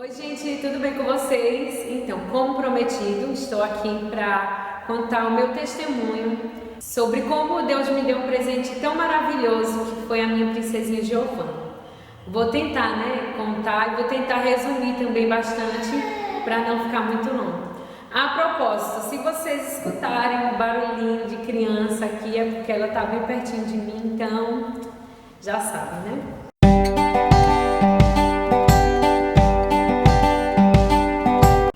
Oi gente, tudo bem com vocês? Então, como prometido, estou aqui para contar o meu testemunho sobre como Deus me deu um presente tão maravilhoso que foi a minha princesinha Giovana. Vou tentar, contar e vou tentar resumir também bastante para não ficar muito longo. A propósito, se vocês escutarem um barulhinho de criança aqui é porque ela está bem pertinho de mim, então já sabem, né?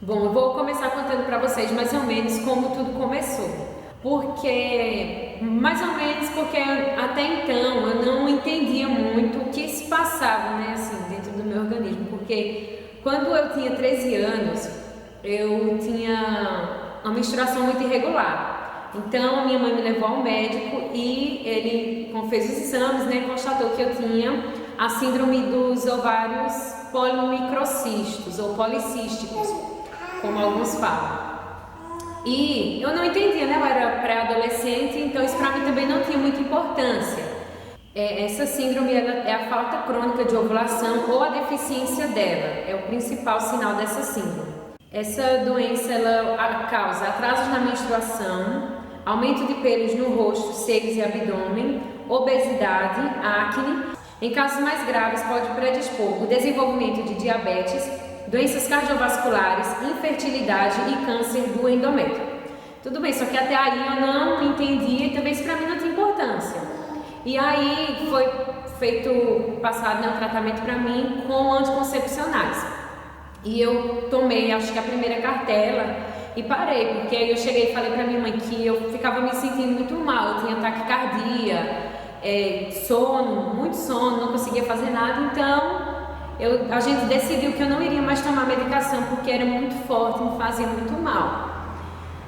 Bom, eu vou começar contando para vocês mais ou menos como tudo começou. Mais ou menos porque até então eu não entendia muito o que se passava, dentro do meu organismo. Porque quando eu tinha 13 anos, eu tinha uma menstruação muito irregular. Então, a minha mãe me levou ao médico e ele fez os exames, constatou que eu tinha a síndrome dos ovários polimicrocistos ou policísticos, como alguns falam. E eu não entendia, eu era pré-adolescente, então isso para mim também não tinha muita importância. Essa síndrome é a falta crônica de ovulação ou a deficiência dela, é o principal sinal dessa síndrome. Essa doença ela causa atrasos na menstruação, aumento de pelos no rosto, seios e abdômen, obesidade, acne. Em casos mais graves pode predispor o desenvolvimento de diabetes, doenças cardiovasculares, infertilidade e câncer do endométrio. Tudo bem, só que até aí eu não entendia e também isso para mim não tinha importância. E aí foi passado um tratamento para mim com anticoncepcionais. E eu tomei, acho que a primeira cartela e parei, porque aí eu cheguei e falei para minha mãe que eu ficava me sentindo muito mal, eu tinha taquicardia, sono, muito sono, não conseguia fazer nada, então a gente decidiu que eu não iria mais tomar medicação porque era muito forte, me fazia muito mal.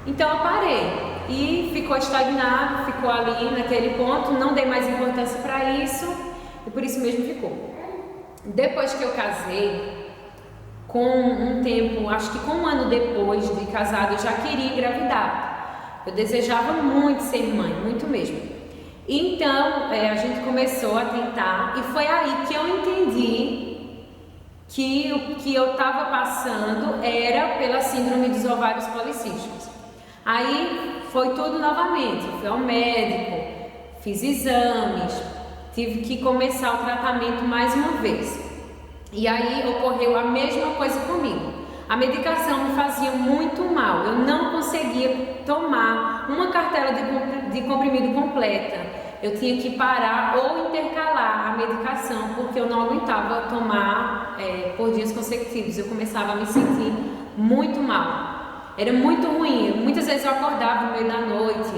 Então eu parei e ficou estagnado, ficou ali naquele ponto, não dei mais importância para isso e por isso mesmo ficou. Depois que eu casei, com um tempo, acho que com um ano depois de casado, eu já queria engravidar. Eu desejava muito ser mãe, muito mesmo. Então a gente começou a tentar e foi aí que eu entendi que o que eu estava passando era pela síndrome dos ovários policísticos. Aí foi tudo novamente, eu fui ao médico, fiz exames, tive que começar o tratamento mais uma vez. E aí ocorreu a mesma coisa comigo. A medicação me fazia muito mal, eu não conseguia tomar uma cartela de comprimido completa. Eu tinha que parar ou intercalar a medicação porque eu não aguentava tomar por dias consecutivos. Eu começava a me sentir muito mal. Era muito ruim. Muitas vezes eu acordava no meio da noite,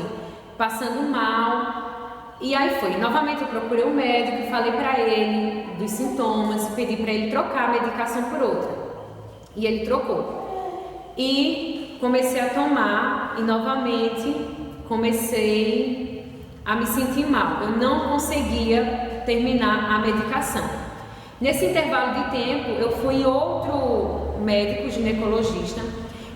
passando mal. E aí foi. Novamente eu procurei o médico, falei para ele dos sintomas, pedi para ele trocar a medicação por outra. E ele trocou. E comecei a tomar e novamente comecei a me sentir mal. Eu não conseguia terminar a medicação. Nesse intervalo de tempo, eu fui em outro médico ginecologista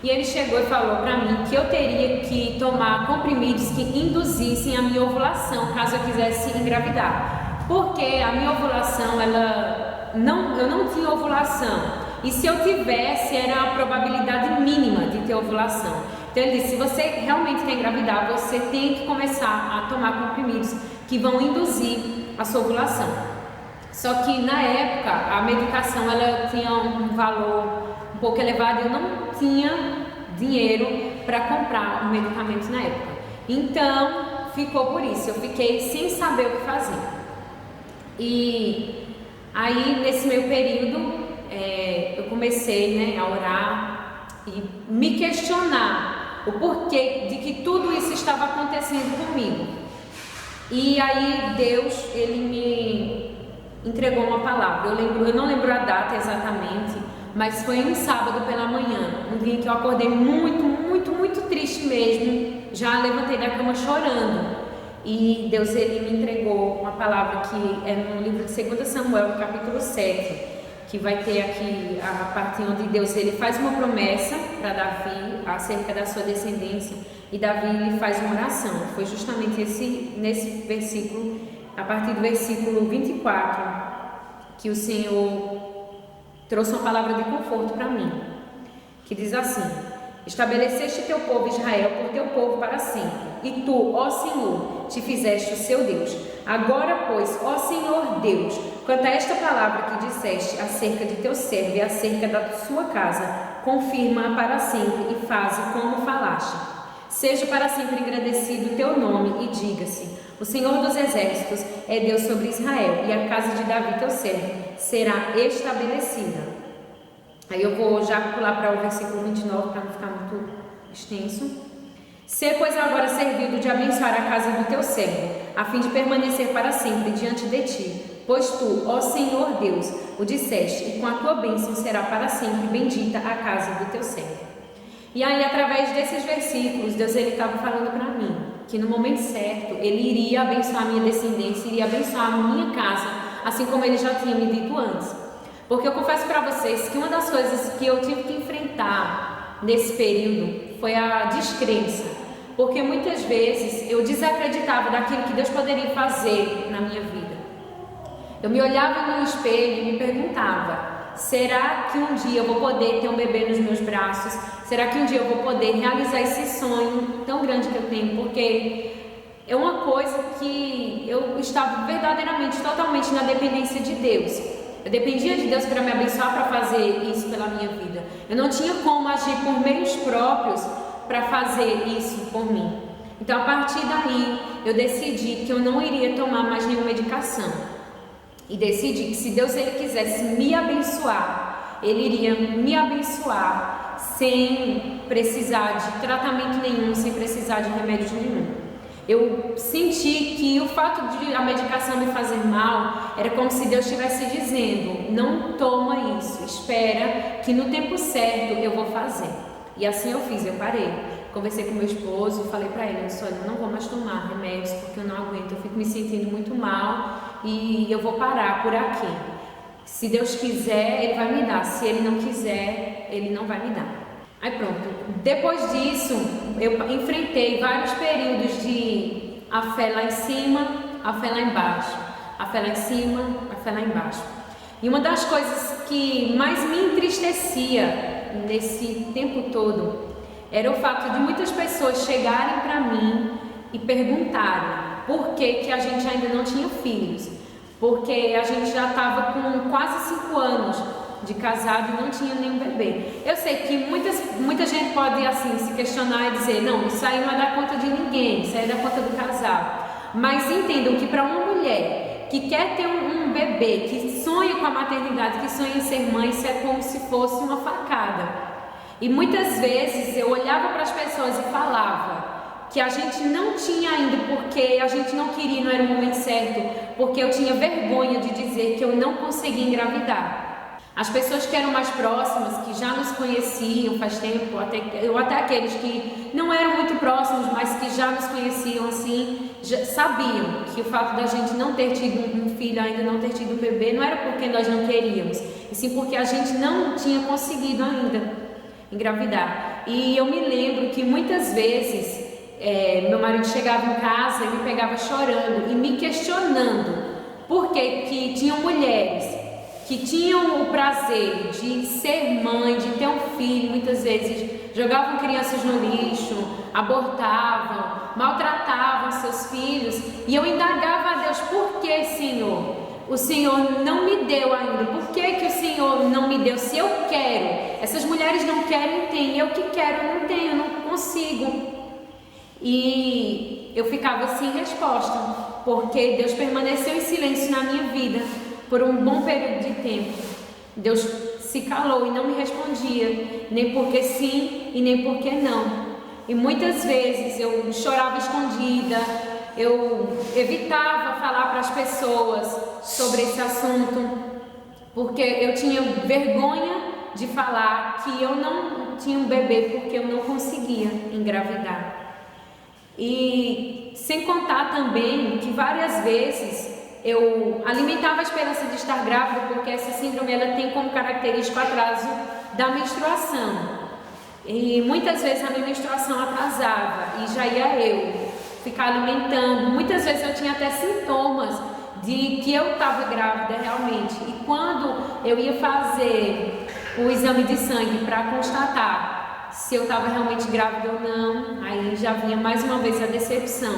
e ele chegou e falou para mim que eu teria que tomar comprimidos que induzissem a minha ovulação, caso eu quisesse engravidar. Porque a minha ovulação, eu não tinha ovulação. E se eu tivesse, era a probabilidade mínima de ter ovulação. Então ele disse, se você realmente quer engravidar, você tem que começar a tomar comprimidos que vão induzir a sua ovulação. Só que na época, a medicação ela tinha um valor um pouco elevado e eu não tinha dinheiro para comprar o medicamento na época. Então, ficou por isso, eu fiquei sem saber o que fazer. E aí, nesse meio período, eu comecei a orar e me questionar o porquê de que tudo isso estava acontecendo comigo. E aí Deus, ele me entregou uma palavra. Eu não lembro a data exatamente, mas foi um sábado pela manhã, um dia que eu acordei muito, muito, muito triste mesmo. Já levantei da cama chorando. E Deus, ele me entregou uma palavra que é no livro de 2 Samuel, no capítulo 7, que vai ter aqui a parte onde Deus ele faz uma promessa para Davi acerca da sua descendência e Davi ele faz uma oração. Foi justamente nesse versículo, a partir do versículo 24, que o Senhor trouxe uma palavra de conforto para mim, que diz assim: estabeleceste teu povo Israel por teu povo para sempre, e tu, ó Senhor, te fizeste o seu Deus. Agora, pois, ó Senhor Deus, quanto a esta palavra que disseste acerca de teu servo e acerca da sua casa, confirma-a para sempre e faze como falaste. Seja para sempre engrandecido o teu nome e diga-se: o Senhor dos exércitos é Deus sobre Israel, e a casa de Davi teu servo será estabelecida. Aí eu vou já pular para o versículo 29 para não ficar muito extenso. Sê, pois, agora servido de abençoar a casa do teu servo, a fim de permanecer para sempre diante de ti. Pois tu, ó Senhor Deus, o disseste, e com a tua bênção será para sempre bendita a casa do teu servo. E aí, através desses versículos, Deus estava falando para mim que no momento certo Ele iria abençoar a minha descendência, iria abençoar a minha casa, assim como Ele já tinha me dito antes. Porque eu confesso para vocês que uma das coisas que eu tive que enfrentar nesse período foi a descrença. Porque muitas vezes eu desacreditava daquilo que Deus poderia fazer na minha vida. Eu me olhava no espelho e me perguntava: será que um dia eu vou poder ter um bebê nos meus braços? Será que um dia eu vou poder realizar esse sonho tão grande que eu tenho? Porque é uma coisa que eu estava verdadeiramente, totalmente na dependência de Deus. Eu dependia de Deus para me abençoar, para fazer isso pela minha vida. Eu não tinha como agir por meios próprios para fazer isso por mim. Então, a partir daí, eu decidi que eu não iria tomar mais nenhuma medicação. E decidi que se Deus ele quisesse me abençoar, Ele iria me abençoar sem precisar de tratamento nenhum, sem precisar de remédio nenhum. Eu senti que o fato de a medicação me fazer mal era como se Deus estivesse dizendo: não toma isso, espera que no tempo certo eu vou fazer. E assim eu fiz, eu parei. Conversei com meu esposo, falei para ele: olha, eu não vou mais tomar remédios porque eu não aguento, eu fico me sentindo muito mal e eu vou parar por aqui. Se Deus quiser, Ele vai me dar, se Ele não quiser, Ele não vai me dar. Aí pronto, depois disso eu enfrentei vários períodos de a fé lá em cima, a fé lá embaixo, a fé lá em cima, a fé lá embaixo. E uma das coisas que mais me entristecia nesse tempo todo era o fato de muitas pessoas chegarem para mim e perguntarem por que a gente ainda não tinha filhos, porque a gente já estava com quase 5 anos de casado e não tinha nenhum bebê. Eu sei que muita gente pode assim se questionar e dizer: não, isso aí não é da conta de ninguém, isso aí é da conta do casal. Mas entendam que para uma mulher que quer ter um bebê, que sonha com a maternidade, que sonha em ser mãe, isso é como se fosse uma facada. E muitas vezes eu olhava para as pessoas e falava que a gente não tinha ainda porque a gente não queria, não era o momento certo, porque eu tinha vergonha de dizer que eu não conseguia engravidar. As pessoas que eram mais próximas, que já nos conheciam faz tempo, até aqueles que não eram muito próximos, mas que já nos conheciam assim, já sabiam que o fato da gente não ter tido um filho, ainda não ter tido um bebê, não era porque nós não queríamos, e sim porque a gente não tinha conseguido ainda engravidar. E eu me lembro que muitas vezes meu marido chegava em casa e me pegava chorando e me questionando por que tinham mulheres que tinham o prazer de ser mãe, de ter um filho, muitas vezes jogavam crianças no lixo, abortavam, maltratavam seus filhos, e eu indagava a Deus: por que, Senhor? O Senhor não me deu ainda, por que o Senhor não me deu? Se eu quero, essas mulheres não querem, tem, eu que quero, eu não tenho, eu não consigo. E eu ficava sem resposta, porque Deus permaneceu em silêncio na minha vida por um bom período de tempo. Deus se calou e não me respondia, nem porque sim e nem porque não. E muitas vezes eu chorava escondida, eu evitava falar para as pessoas sobre esse assunto, porque eu tinha vergonha de falar que eu não tinha um bebê, porque eu não conseguia engravidar. E sem contar também que várias vezes eu alimentava a esperança de estar grávida, porque essa síndrome ela tem como característica o atraso da menstruação. E muitas vezes a minha menstruação atrasava e já ia eu ficar alimentando. Muitas vezes eu tinha até sintomas de que eu estava grávida realmente. E quando eu ia fazer o exame de sangue para constatar se eu estava realmente grávida ou não, aí já vinha mais uma vez a decepção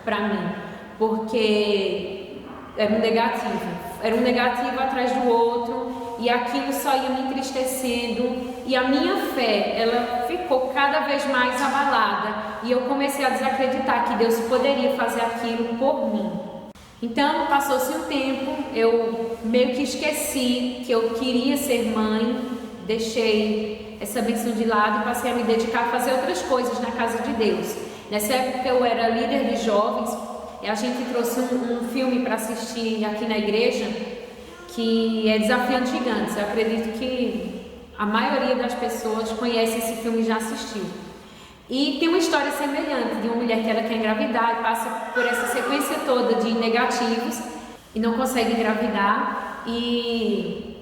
para mim, porque era um negativo atrás do outro, e aquilo só ia me entristecendo, e a minha fé, ela ficou cada vez mais abalada, e eu comecei a desacreditar que Deus poderia fazer aquilo por mim. Então, passou-se um tempo, eu meio que esqueci que eu queria ser mãe, deixei essa bênção de lado e passei a me dedicar a fazer outras coisas na casa de Deus. Nessa época eu era líder de jovens, e a gente trouxe um filme para assistir aqui na igreja, que é Desafiando Gigantes. Eu acredito que a maioria das pessoas conhece esse filme e já assistiu. E tem uma história semelhante de uma mulher que ela quer engravidar e passa por essa sequência toda de negativos e não consegue engravidar, e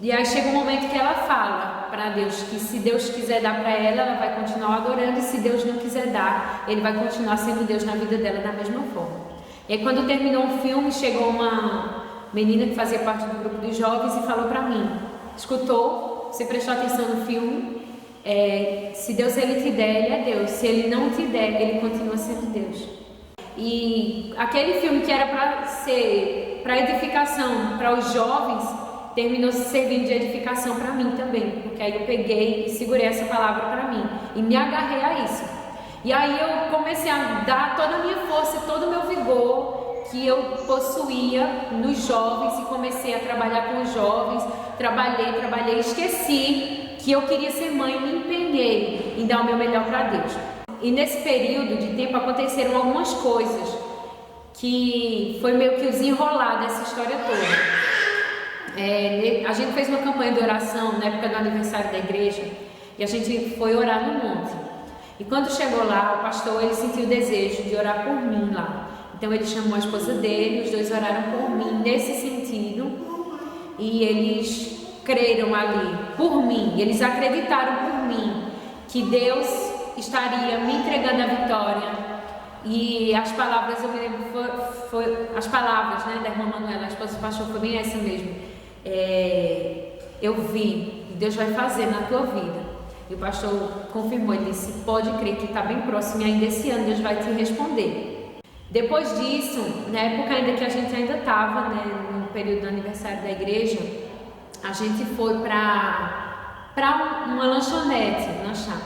aí chega um momento que ela fala para Deus que se Deus quiser dar para ela vai continuar adorando, e se Deus não quiser dar, Ele vai continuar sendo Deus na vida dela da mesma forma. E aí quando terminou o filme, chegou uma menina que fazia parte do grupo dos jovens e falou para mim: escutou? Você prestou atenção no filme? Se Deus Ele te der, Ele é Deus. Se Ele não te der, Ele continua sendo Deus. E aquele filme que era para ser para edificação para os jovens, terminou servindo de edificação para mim também, porque aí eu peguei e segurei essa palavra para mim e me agarrei a isso. E aí eu comecei a dar toda a minha força, todo o meu vigor que eu possuía nos jovens, e comecei a trabalhar com os jovens. Trabalhei, esqueci que eu queria ser mãe e me empenhei em dar o meu melhor para Deus. E nesse período de tempo aconteceram algumas coisas que foi meio que o desenrolar dessa história toda. A gente fez uma campanha de oração na época do aniversário da igreja, e a gente foi orar no monte. E quando chegou lá, o pastor, ele sentiu o desejo de orar por mim lá. Então ele chamou a esposa dele, os dois oraram por mim nesse sentido, e eles creram ali por mim, eles acreditaram por mim que Deus estaria me entregando a vitória. E as palavras, eu me lembro, foi as palavras, né, da irmã Manuela, a esposa do pastor, foi bem essa mesmo. Eu vi, Deus vai fazer na tua vida. E o pastor confirmou, ele disse: pode crer que está bem próximo, e ainda esse ano Deus vai te responder. Depois disso, na época ainda que a gente ainda estava, né, no período do aniversário da igreja, a gente foi para uma lanchonete lanchar.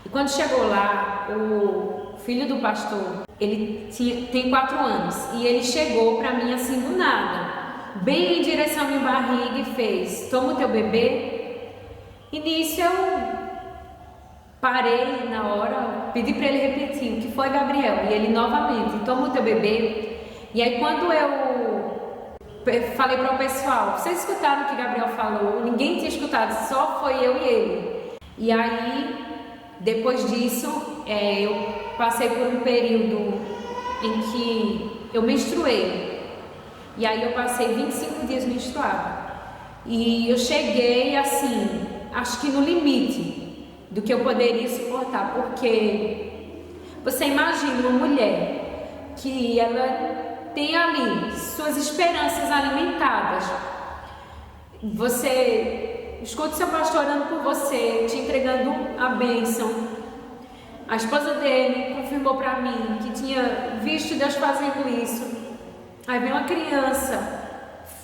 E quando chegou lá, o filho do pastor, ele tem 4 anos, e ele chegou para mim assim do nada, bem em direção à minha barriga, e fez: toma o teu bebê. E nisso eu parei na hora, pedi para ele repetir: o que foi, Gabriel? E ele novamente: toma o teu bebê. E aí quando eu falei para o pessoal: vocês escutaram o que Gabriel falou? Ninguém tinha escutado, só foi eu e ele. E aí, depois disso, eu passei por um período em que eu menstruei. E aí eu passei 25 dias menstruada. E eu cheguei assim, acho que no limite do que eu poderia suportar, porque você imagina uma mulher que ela tem ali suas esperanças alimentadas. Você escuta seu pastor orando por você, te entregando a bênção. A esposa dele confirmou para mim que tinha visto Deus fazendo isso. Aí vem uma criança,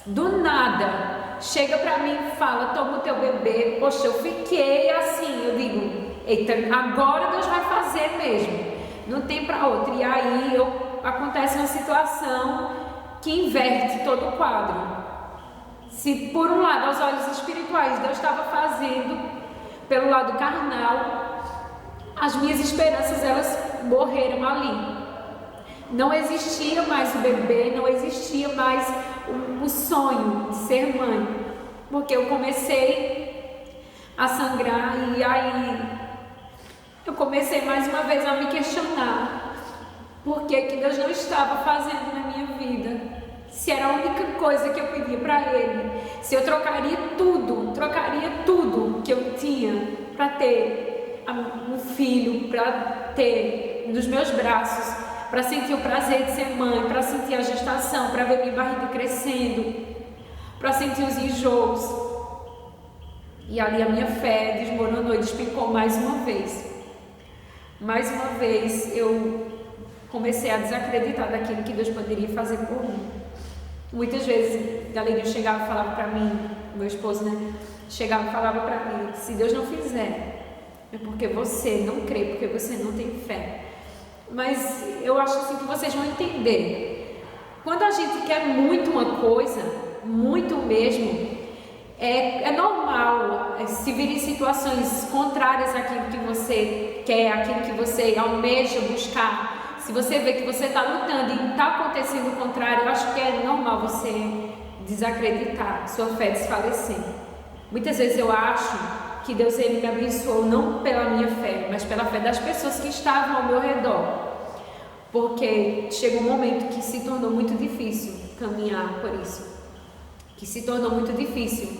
do nada, chega para mim e fala: toma o teu bebê. Poxa, eu fiquei assim, eu digo: eita, agora Deus vai fazer mesmo, não tem para outra. E aí acontece uma situação que inverte todo o quadro. Se por um lado, aos olhos espirituais, Deus estava fazendo pelo lado carnal, as minhas esperanças, elas morreram ali. Não existia mais o bebê, não existia mais o sonho de ser mãe, porque eu comecei a sangrar. E aí eu comecei mais uma vez a me questionar por que Deus não estava fazendo na minha vida, se era a única coisa que eu pedia para Ele, se eu trocaria tudo que eu tinha para ter um filho, para ter nos meus braços para sentir o prazer de ser mãe, para sentir a gestação, para ver minha barriga crescendo, para sentir os enjoos. E ali a minha fé desmoronou e despencou mais uma vez. Mais uma vez eu comecei a desacreditar daquilo que Deus poderia fazer por mim. Muitas vezes Galerinho chegava e falava para mim, meu esposo, né? Chegava e falava para mim: se Deus não fizer, é porque você não crê, porque você não tem fé. Mas eu acho assim que vocês vão entender. Quando a gente quer muito uma coisa, muito mesmo, é normal se virem situações contrárias àquilo que você quer, àquilo que você almeja buscar. Se você vê que você está lutando e está acontecendo o contrário, eu acho que é normal você desacreditar, sua fé desfalecer. Muitas vezes eu acho que Deus ele me abençoou não pela minha fé, mas pela fé das pessoas que estavam ao meu redor. Porque chegou um momento que se tornou muito difícil caminhar por isso. Que se tornou muito difícil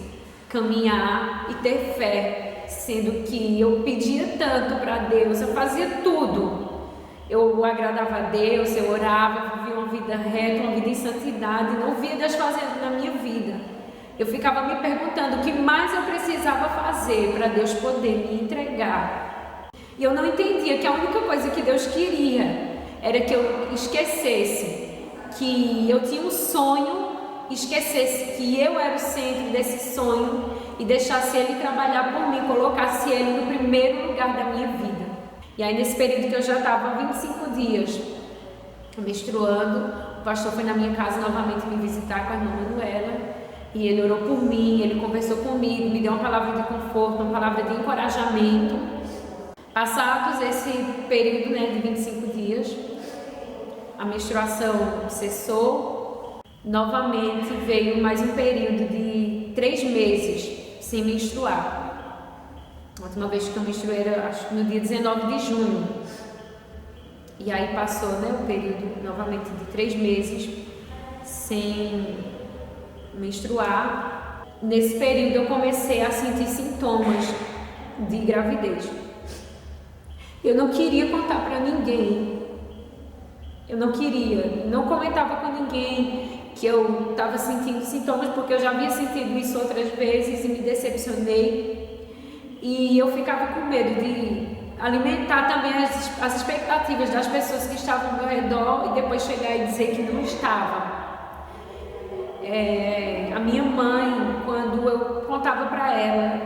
caminhar e ter fé, sendo que eu pedia tanto para Deus, eu fazia tudo. Eu agradava a Deus, eu orava, vivia uma vida reta, uma vida em santidade, não via Deus fazendo na minha vida. Eu ficava me perguntando o que mais eu precisava fazer para Deus poder me entregar. E eu não entendia que a única coisa que Deus queria era que eu esquecesse que eu tinha um sonho, esquecesse que eu era o centro desse sonho e deixasse Ele trabalhar por mim, colocasse Ele no primeiro lugar da minha vida. E aí nesse período que eu já estava 25 dias menstruando, o pastor foi na minha casa novamente me visitar com a irmã Manuela e ele orou por mim, ele conversou comigo, me deu uma palavra de conforto, uma palavra de encorajamento. Passados esse período, né, de 25 dias, a menstruação cessou, novamente veio mais um período de 3 meses sem menstruar. A última vez que eu menstruei era, acho que no dia 19 de junho. E aí passou, né, o período novamente de 3 meses sem menstruar. Nesse período eu comecei a sentir sintomas de gravidez. Eu não queria contar para ninguém. Eu não queria, não comentava com ninguém que eu estava sentindo sintomas, porque eu já havia sentido isso outras vezes e me decepcionei. E eu ficava com medo de alimentar também as expectativas das pessoas que estavam ao meu redor e depois chegar e dizer que não estava. A minha mãe, quando eu contava para ela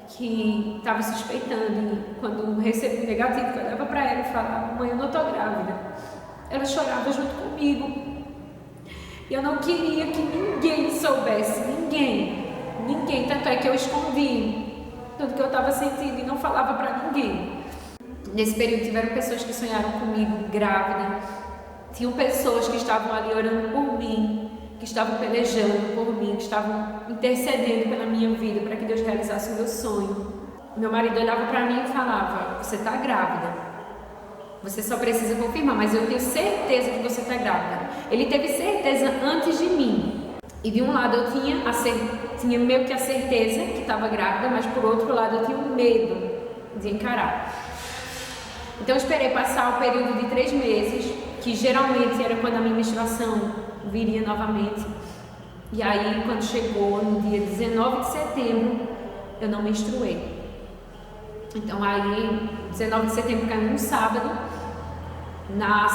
que estava suspeitando, quando recebi o negativo, eu olhava para ela e falava: mãe, eu não estou grávida. Ela chorava junto comigo. E eu não queria que ninguém soubesse, ninguém. Tanto é que eu escondi tudo que eu estava sentindo e não falava para ninguém. Nesse período tiveram pessoas que sonharam comigo grávida, tinham pessoas que estavam ali orando por mim, que estavam pelejando por mim, que estavam intercedendo pela minha vida para que Deus realizasse o meu sonho. Meu marido olhava para mim e falava: você está grávida, você só precisa confirmar, mas eu tenho certeza que você está grávida. Ele teve certeza antes de mim. E de um lado eu tinha meio que a certeza que estava grávida, mas por outro lado eu tinha um medo de encarar. Então eu esperei passar o período de 3 meses, que geralmente era quando a minha menstruação viria novamente. E aí quando chegou no dia 19 de setembro, eu não menstruei. Então aí 19 de setembro caiu num sábado. Na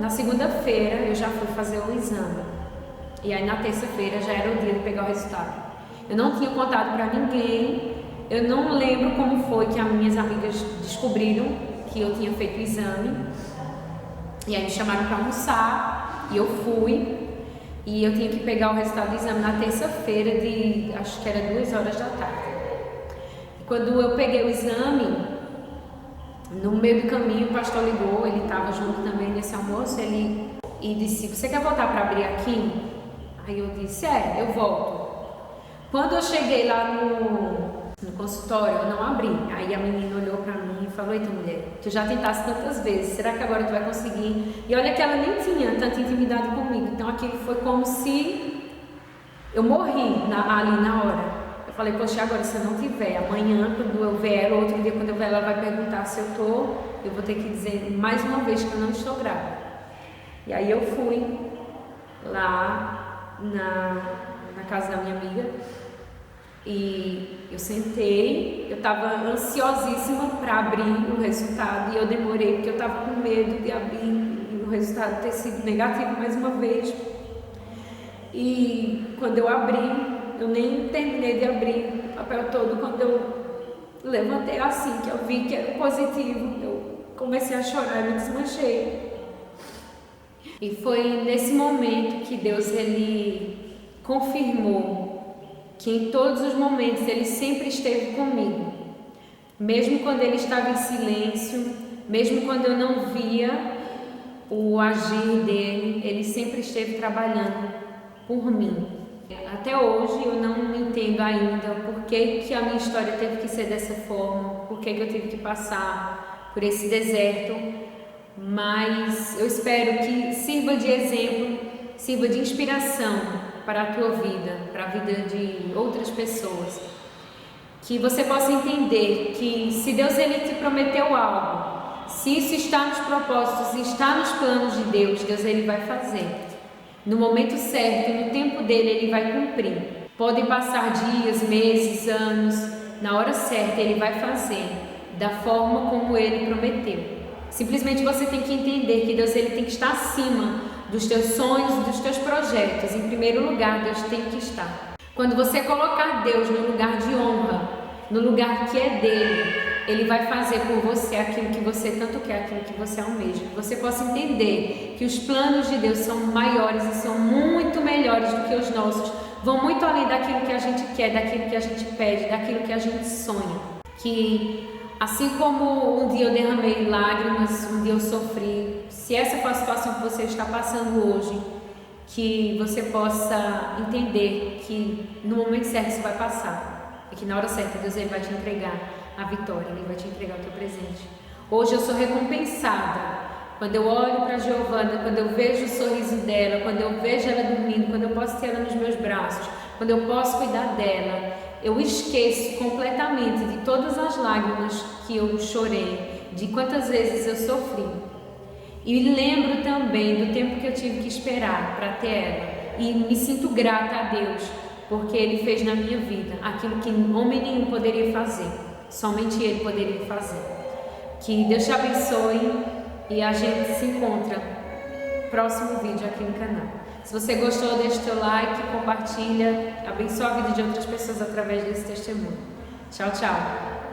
segunda-feira eu já fui fazer o exame. E aí na terça-feira já era o dia de pegar o resultado. Eu não tinha contado para ninguém. Eu não lembro como foi que as minhas amigas descobriram que eu tinha feito o exame. E aí me chamaram para almoçar e eu fui. E eu tinha que pegar o resultado do exame na terça-feira acho que era 2 horas da tarde. E quando eu peguei o exame, no meio do caminho o pastor ligou, ele estava junto também nesse almoço, e disse: você quer voltar para abrir aqui? Aí eu disse: eu volto. Quando eu cheguei lá no consultório, eu não abri. Aí a menina olhou para mim e falou: eita mulher, tu já tentaste tantas vezes, será que agora tu vai conseguir? E olha que ela nem tinha tanta intimidade comigo, então aquilo foi como se eu morri ali na hora. Eu falei, poxa, agora se eu não tiver, amanhã quando eu ver ela, outro dia quando eu ver ela, ela vai perguntar se eu vou ter que dizer mais uma vez que eu não estou grávida. E aí eu fui lá na casa da minha amiga e eu sentei, eu estava ansiosíssima para abrir o resultado e eu demorei porque eu estava com medo de abrir e o resultado ter sido negativo mais uma vez. E quando eu abri, eu nem terminei de abrir o papel todo, quando eu levantei assim, que eu vi que era positivo, eu comecei a chorar e me desmanchei. E foi nesse momento que Deus, ele confirmou que em todos os momentos ele sempre esteve comigo. Mesmo quando ele estava em silêncio, mesmo quando eu não via o agir dele, ele sempre esteve trabalhando por mim. Até hoje eu não entendo ainda por que a minha história teve que ser dessa forma, por que eu tive que passar por esse deserto, mas eu espero que sirva de exemplo, sirva de inspiração para a tua vida, para a vida de outras pessoas, que você possa entender que se Deus ele te prometeu algo, se isso está nos propósitos, está nos planos de Deus, Deus ele vai fazer. No momento certo, no tempo dele, ele vai cumprir. Podem passar dias, meses, anos, na hora certa ele vai fazer, da forma como ele prometeu. Simplesmente você tem que entender que Deus ele tem que estar acima dos teus sonhos, dos teus projetos. Em primeiro lugar, Deus tem que estar. Quando você colocar Deus no lugar de honra, no lugar que é dele, ele vai fazer por você aquilo que você tanto quer, aquilo que você almeja. Que você possa entender que os planos de Deus são maiores e são muito melhores do que os nossos. Vão muito além daquilo que a gente quer, daquilo que a gente pede, daquilo que a gente sonha. Que assim como um dia eu derramei lágrimas, um dia eu sofri, se essa for a situação que você está passando hoje, que você possa entender que no momento certo isso vai passar. E que na hora certa Deus ele vai te entregar a vitória, ele vai te entregar o teu presente. Hoje eu sou recompensada quando eu olho para a Giovana, quando eu vejo o sorriso dela, quando eu vejo ela dormindo, quando eu posso ter ela nos meus braços, quando eu posso cuidar dela. Eu esqueço completamente de todas as lágrimas que eu chorei, de quantas vezes eu sofri. E lembro também do tempo que eu tive que esperar para ter ela. E me sinto grata a Deus, porque Ele fez na minha vida aquilo que homem nenhum poderia fazer. Somente Ele poderia fazer. Que Deus te abençoe e a gente se encontra no próximo vídeo aqui no canal. Se você gostou, deixa o teu like, compartilha, abençoa a vida de outras pessoas através desse testemunho. Tchau, tchau!